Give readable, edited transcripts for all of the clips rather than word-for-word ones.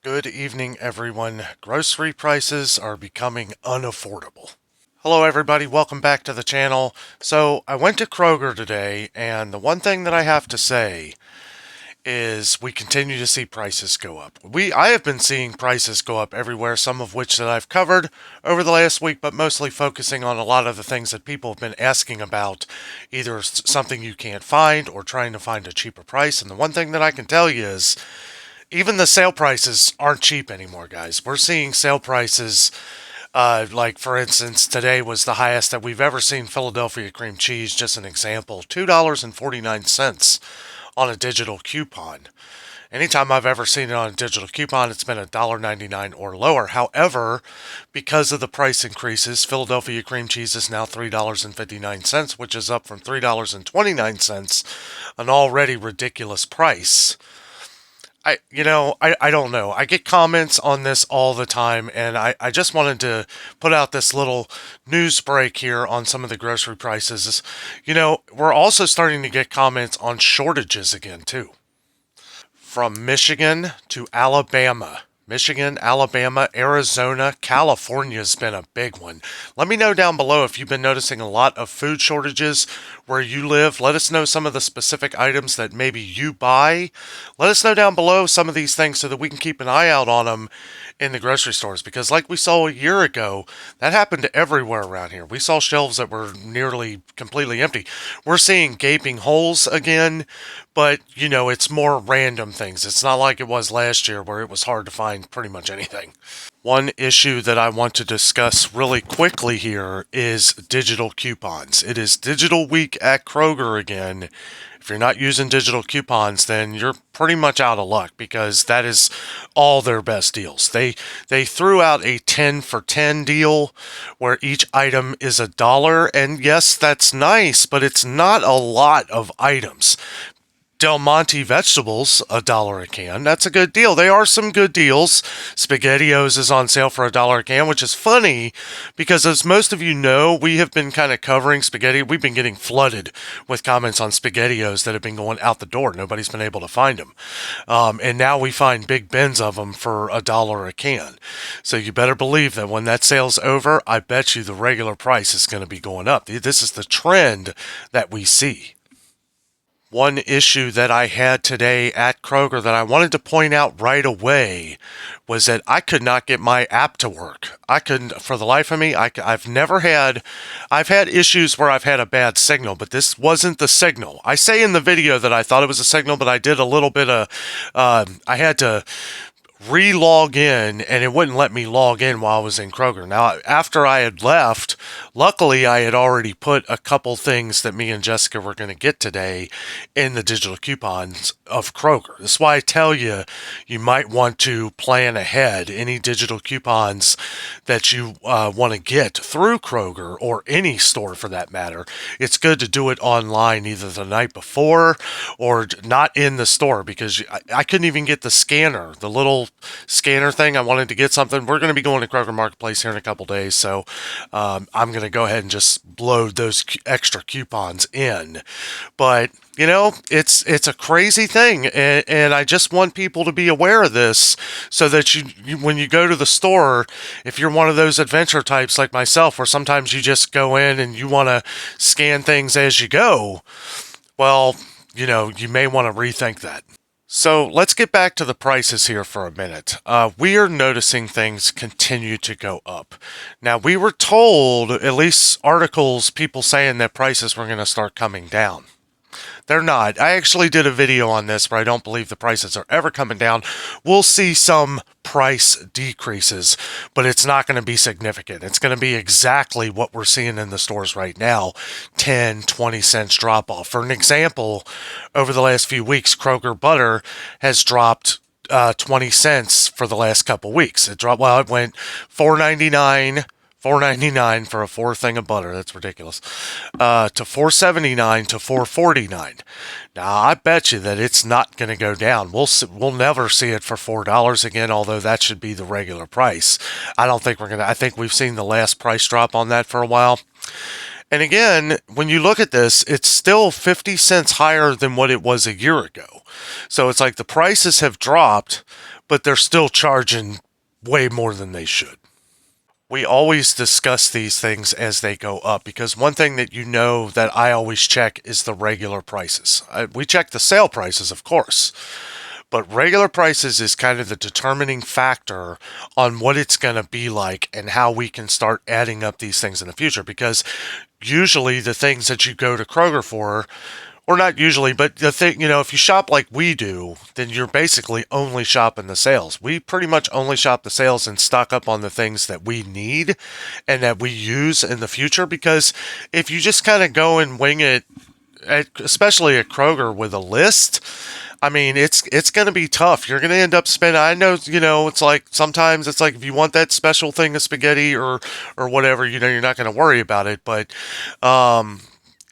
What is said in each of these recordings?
Good evening, everyone. Grocery prices are becoming unaffordable. Hello, everybody. Welcome back to the channel. So, I went to Kroger today, and the one thing that I have to say is we continue to see prices go up. I have been seeing prices go up everywhere, some of which that I've covered over the last week, but mostly focusing on a lot of the things that people have been asking about, either something you can't find or trying to find a cheaper price. And the one thing that I can tell you is even the sale prices aren't cheap anymore, guys. We're seeing sale prices, like for instance, today was the highest that we've ever seen Philadelphia cream cheese, just an example, $2.49 on a digital coupon. Anytime I've ever seen it on a digital coupon, it's been $1.99 or lower. However, because of the price increases, Philadelphia cream cheese is now $3.59, which is up from $3.29, an already ridiculous price. I don't know. I get comments on this all the time, and I just wanted to put out this little news break here on some of the grocery prices. We're also starting to get comments on shortages again, too. From Michigan to Alabama. Michigan, Alabama, Arizona, California's been a big one. Let me know down below if you've been noticing a lot of food shortages where you live. Let us know some of the specific items that maybe you buy. Let us know down below some of these things so that we can keep an eye out on them in the grocery stores, because like we saw a year ago, that happened everywhere around here. We saw shelves that were nearly completely empty. We're seeing gaping holes again, but it's more random things. It's not like it was last year where it was hard to find pretty much anything. One issue that I want to discuss really quickly here is digital coupons. It is digital week at Kroger again. If you're not using digital coupons, then you're pretty much out of luck, because that is all their best deals. They threw out a 10 for 10 deal where each item is $1, and yes, that's nice, but it's not a lot of items. Del Monte vegetables, $1 a can. That's a good deal. There are some good deals. SpaghettiOs is on sale for $1 a can, which is funny because, as most of you know, we have been kind of covering spaghetti. We've been getting flooded with comments on SpaghettiOs that have been going out the door. Nobody's been able to find them. And now we find big bins of them for $1 a can. So you better believe that when that sale's over, I bet you the regular price is going to be going up. This is the trend that we see. One issue that I had today at Kroger that I wanted to point out right away was that I could not get my app to work. I couldn't, for the life of me. I've had issues where I've had a bad signal, but this wasn't the signal. I say in the video that I thought it was a signal, but I did a little bit of, I had to re-log in, and it wouldn't let me log in while I was in Kroger. Now, after I had left, luckily I had already put a couple things that me and Jessica were going to get today in the digital coupons of Kroger. That's why I tell you, you might want to plan ahead. Any digital coupons that you want to get through Kroger, or any store for that matter, it's good to do it online either the night before or not in the store, because I couldn't even get the scanner, the little scanner thing. I wanted to get something. We're going to be going to Kroger Marketplace here in a couple days, so I'm going to go ahead and just load those extra coupons in. But it's a crazy thing, and I just want people to be aware of this, so that you when you go to the store, if you're one of those adventure types like myself, where sometimes you just go in and you want to scan things as you go, well, you may want to rethink that. So let's get back to the prices here for a minute. We are noticing things continue to go up. Now, we were told, at least articles, people saying that prices were going to start coming down. They're not. I actually did a video on this, but I don't believe the prices are ever coming down. We'll see some price decreases, but it's not going to be significant. It's going to be exactly what we're seeing in the stores right now, 10, 20 cents drop off. For an example, over the last few weeks, Kroger butter has dropped 20 cents for the last couple weeks. It dropped, well, it went $4.99 for a 4 thing of butter. That's ridiculous. To $4.79 to $4.49. Now, I bet you that it's not going to go down. We'll never see it for $4 again, although that should be the regular price. I don't think we're going to. I think we've seen the last price drop on that for a while. And again, when you look at this, it's still 50 cents higher than what it was a year ago. So it's like the prices have dropped, but they're still charging way more than they should. We always discuss these things as they go up because one thing that you know that I always check is the regular prices. We check the sale prices, of course, but regular prices is kind of the determining factor on what it's going to be like and how we can start adding up these things in the future. Because usually the things that you go to Kroger for, or not usually, but the thing, if you shop like we do, then you're basically only shopping the sales. We pretty much only shop the sales and stock up on the things that we need and that we use in the future. Because if you just kind of go and wing it, especially at Kroger with a list, I mean, it's going to be tough. You're going to end up spending. I know, it's like sometimes it's like if you want that special thing of spaghetti or whatever, you're not going to worry about it. But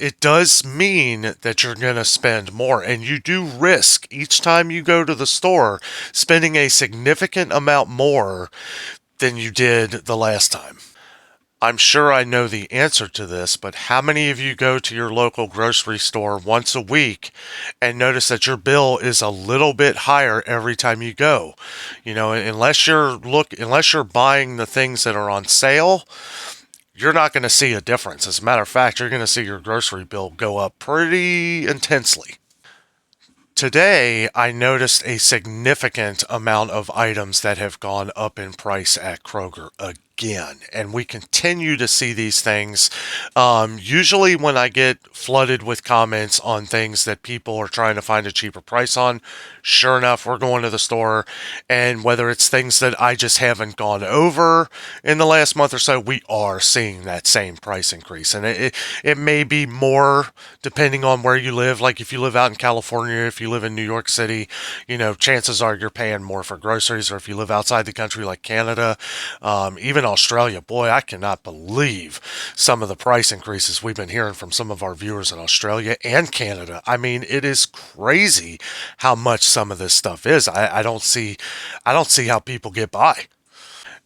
it does mean that you're going to spend more, and you do risk each time you go to the store spending a significant amount more than you did the last time. I'm sure I know the answer to this, but how many of you go to your local grocery store once a week and notice that your bill is a little bit higher every time you go? Unless you're buying the things that are on sale, you're not going to see a difference. As a matter of fact, you're going to see your grocery bill go up pretty intensely. Today, I noticed a significant amount of items that have gone up in price at Kroger again. And we continue to see these things. Usually, when I get flooded with comments on things that people are trying to find a cheaper price on, sure enough, we're going to the store. And whether it's things that I just haven't gone over in the last month or so, we are seeing that same price increase. And it may be more depending on where you live. Like if you live out in California, if you live in New York City, chances are you're paying more for groceries. Or if you live outside the country like Canada, even Australia, boy, I cannot believe some of the price increases we've been hearing from some of our viewers in Australia and Canada. I mean, it is crazy how much some of this stuff is. I don't see how people get by.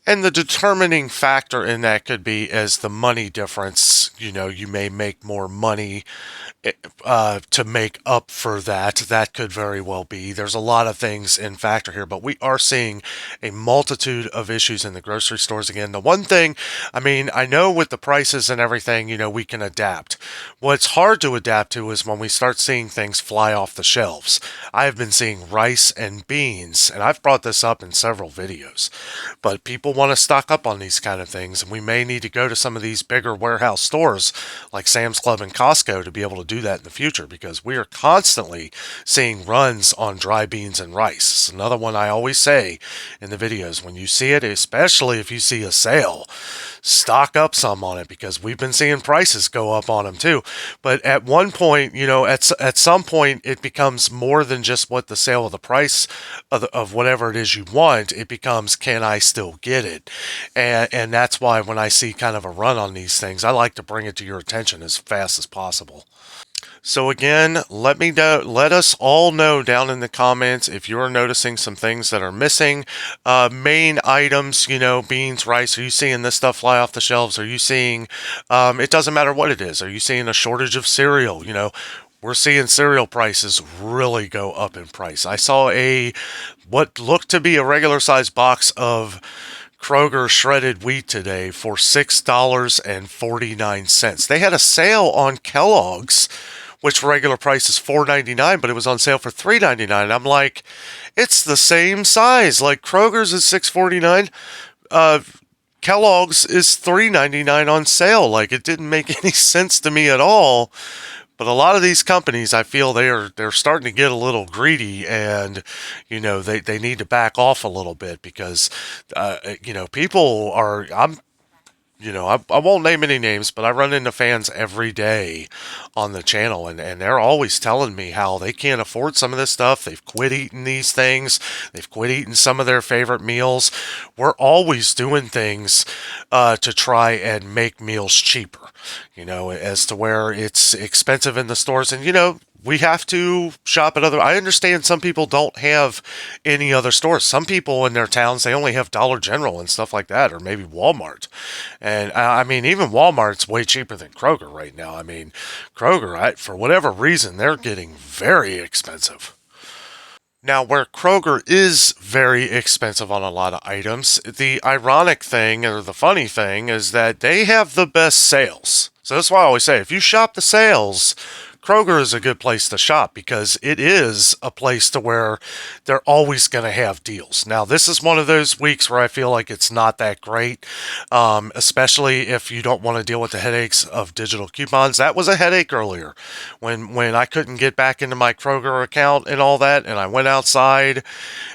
And the determining factor in that could be as the money difference. You may make more money to make up for that. That could very well be. There's a lot of things in factor here, but we are seeing a multitude of issues in the grocery stores again. The one thing, I mean, I know with the prices and everything, we can adapt. What's hard to adapt to is when we start seeing things fly off the shelves. I have been seeing rice and beans, and I've brought this up in several videos, but people want to stock up on these kind of things, and we may need to go to some of these bigger warehouse stores like Sam's Club and Costco to be able to do that in the future, because we are constantly seeing runs on dry beans and rice. It's another one I always say in the videos. When you see it, especially if you see a sale, stock up some on it, because we've been seeing prices go up on them too. But at one point, at some point, it becomes more than just what the sale of the price of whatever it is you want. It becomes, can I still get it? And that's why when I see kind of a run on these things, I like to bring it to your attention as fast as possible. So again, let us all know down in the comments if you're noticing some things that are missing. Main items, beans, rice. Are you seeing this stuff fly off the shelves? Are you seeing? It doesn't matter what it is. Are you seeing a shortage of cereal? We're seeing cereal prices really go up in price. I saw what looked to be a regular sized box of Kroger shredded wheat today for $6.49. They had a sale on Kellogg's, which regular price is $4.99, but it was on sale for $3.99. I'm like, it's the same size. Like Kroger's is $6.49. Kellogg's is $3.99 on sale. Like, it didn't make any sense to me at all. But a lot of these companies, I feel they're starting to get a little greedy, and they need to back off a little bit, because people are. I won't name any names, but I run into fans every day on the channel, and they're always telling me how they can't afford some of this stuff. They've quit eating these things. They've quit eating some of their favorite meals. We're always doing things to try and make meals cheaper, as to where it's expensive in the stores. And, we have to shop at other. I understand some people don't have any other stores. Some people in their towns, they only have Dollar General and stuff like that, or maybe Walmart. And I mean, even Walmart's way cheaper than Kroger right now. I mean, Kroger, for whatever reason, they're getting very expensive. Now, where Kroger is very expensive on a lot of items, the ironic thing or the funny thing is that they have the best sales. So that's why I always say if you shop the sales, Kroger is a good place to shop because it is a place to where they're always going to have deals. Now, this is one of those weeks where I feel like it's not that great, especially if you don't want to deal with the headaches of digital coupons. That was a headache earlier when I couldn't get back into my Kroger account and all that, and I went outside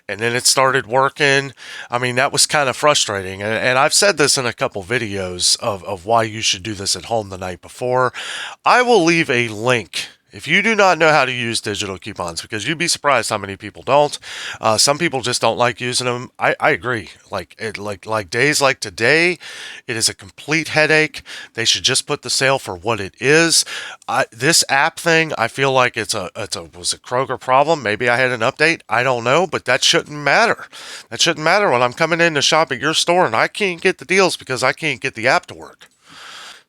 and then it started working. I mean, that was kind of frustrating. And I've said this in a couple videos of why you should do this at home the night before. I will leave a link if you do not know how to use digital coupons, because you'd be surprised how many people don't. Some people just don't like using them. I agree. Like days like today, it is a complete headache. They should just put the sale for what it is. This app thing, I feel like was a Kroger problem. Maybe I had an update. I don't know, but that shouldn't matter. That shouldn't matter when I'm coming in to shop at your store and I can't get the deals because I can't get the app to work.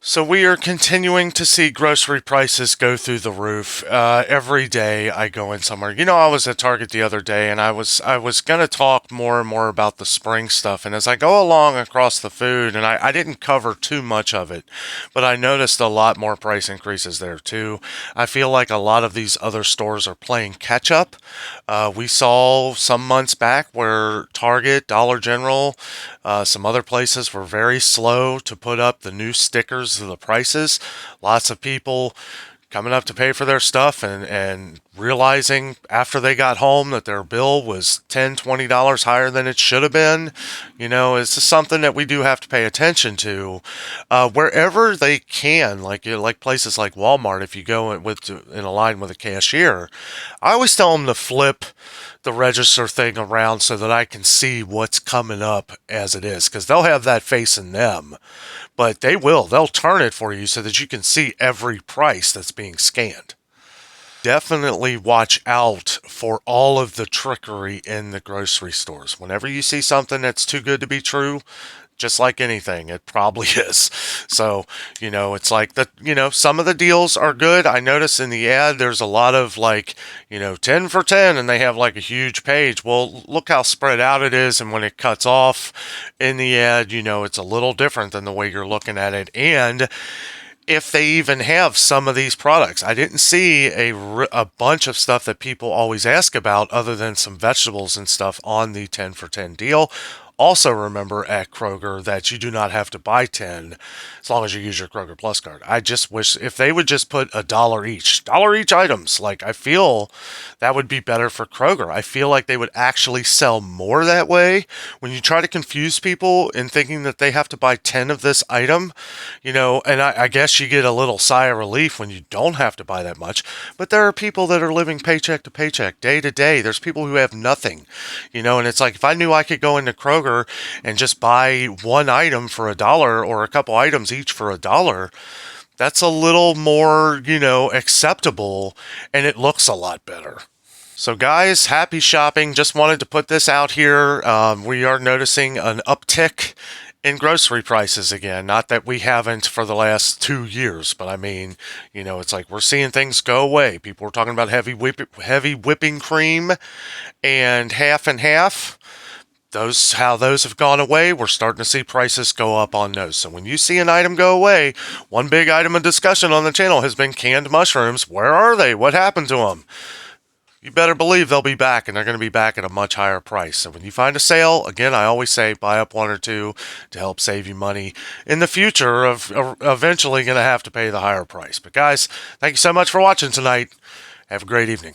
So we are continuing to see grocery prices go through the roof. Every day I go in somewhere. You know, I was at Target the other day, and I was going to talk more and more about the spring stuff. And as I go along across the food, and I didn't cover too much of it, but I noticed a lot more price increases there too. I feel like a lot of these other stores are playing catch up. We saw some months back where Target, Dollar General, some other places were very slow to put up the new stickers of the prices. Lots of people coming up to pay for their stuff and realizing after they got home that their bill was $10, $20 higher than it should have been. You know, it's just something that we do have to pay attention to wherever they can, like places like Walmart. If you go in a line with a cashier, I always tell them to flip the register thing around so that I can see what's coming up as it is, because they'll have that facing them, but they'll turn it for you so that you can see every price that's being scanned. Definitely watch out for all of the trickery in the grocery stores. Whenever you see something that's too good to be true, just like anything, it probably is. So, it's like some of the deals are good. I notice in the ad, there's a lot of 10 for 10, and they have like a huge page. Well, look how spread out it is. And when it cuts off in the ad, it's a little different than the way you're looking at it. And if they even have some of these products. I didn't see a bunch of stuff that people always ask about other than some vegetables and stuff on the 10 for 10 deal. Also remember at Kroger that you do not have to buy 10 as long as you use your Kroger Plus card. I just wish if they would just put dollar each items. Like, I feel that would be better for Kroger. I feel like they would actually sell more that way. When you try to confuse people in thinking that they have to buy 10 of this item, and I guess you get a little sigh of relief when you don't have to buy that much. But there are people that are living paycheck to paycheck, day to day. There's people who have nothing, and it's like if I knew I could go into Kroger and just buy one item for $1 or a couple items each for $1, that's a little more, acceptable, and it looks a lot better. So guys, happy shopping. Just wanted to put this out here. We are noticing an uptick in grocery prices again. Not that we haven't for the last 2 years, but I mean, it's like we're seeing things go away. People were talking about heavy whipping cream and half and half. How those have gone away, we're starting to see prices go up on those. So when you see an item go away, one big item of discussion on the channel has been canned mushrooms. Where are they? What happened to them? You better believe they'll be back, and they're going to be back at a much higher price. So when you find a sale, again, I always say buy up one or two to help save you money in the future of eventually going to have to pay the higher price. But guys, thank you so much for watching tonight. Have a great evening.